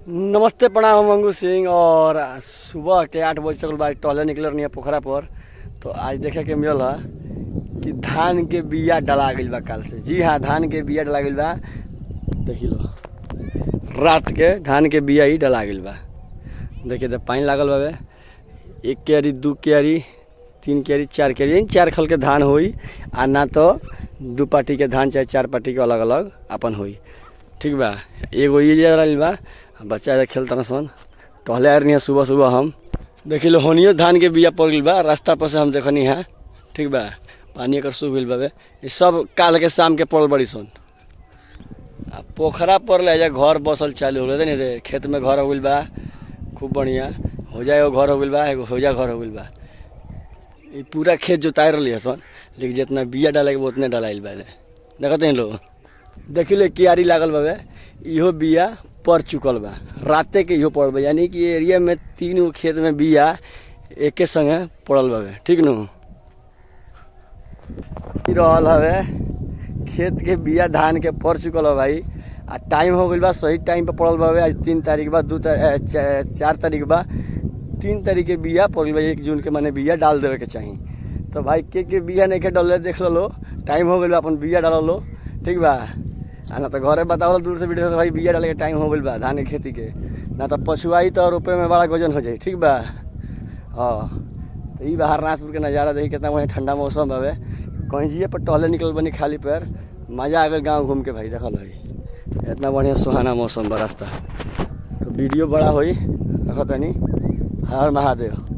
नमस्ते प्रणाम, हम मंगू सिंह। और सुबह के 8 बजे तक बाद टहले निकल रही है पोखरा पर। तो आज देखे के मिलल है कि धान के बिया डला गई बा कल से। जी हाँ, धान के बिया डला गई बा। देखी लो, रात के धान के बिया ही डला गई बा। देखिए तो पानी लागल बा। 1 क्यारी 2 क्यारी 3 क्यारी 4 क्यारी 4 खल के धान होई। आ ना तो 2 पार्टी के धान चाहे 4 पार्टी के अलग अलग अपन होई। ठीक बा। एगो ये डलाइल बा। बच्चा खेलता सन, टहले आ रही है सुबह सुबह। हम देखी लो होनियो धान के बिया पड़ गई बा। रास्ता पर से हम देखनी है। ठीक बा। पानी एक सूख गई बा। ये सब काल के शाम के पड़ल बड़ी सन। आ पोखरा पर ले जा घर बसल चालू हो गए नहीं। खेत में घर हो गई बा खूब बढ़िया। हो जाए एगो घर हो गई बा, एगो हो जा घर हो गई बा। ये पूरा खेत जोताए रही है सन, लेकिन जितना बिया डाले उतने डलाइल बा। देखते हैं लोग। देखी लो क्यारी लागल बा। इहो बिया पड़ चुकल बा, राते के इहो पड़ल बा। यानी कि एरिया में 3 गो खेत में बिया एके संगे पड़ल बा। ठीक नु रहल हवे खेत के बिया धान के पड़ चुकल है भाई। आ टाइम हो गई बा, सही टाइम पे पड़ल बा। आज 3 तारीख बा, 4 तारीख बा। 3 तारीख के बिया पड़ल बा। 1 जून के माने बिया डाल देवे के चाहिए। तो भाई के बिया नहीं के डल देख लो। टाइम हो गई बा, अपन बिया डाल लो। ठीक बा। ना तो घरे बताओ दूर से वीडियो से भाई बिया डाले के टाइम हो गई बा धान के खेती के। ना तो पछुआई तो रोपे में बड़ा गजन हो जाए। ठीक बा। हाँ, तो ये बाहर नाचपुर के नज़ारा देखी कितना वहीं ठंडा मौसम बा। कहीं जिए पर टहले निकल बनी खाली पैर। मज़ा आ गया गाँव घूम के भाई। देखल भाई इतना बढ़िया सुहाना मौसम बा। रास्ता तो वीडियो बड़ा हुई। देखो तनी। हर महादेव।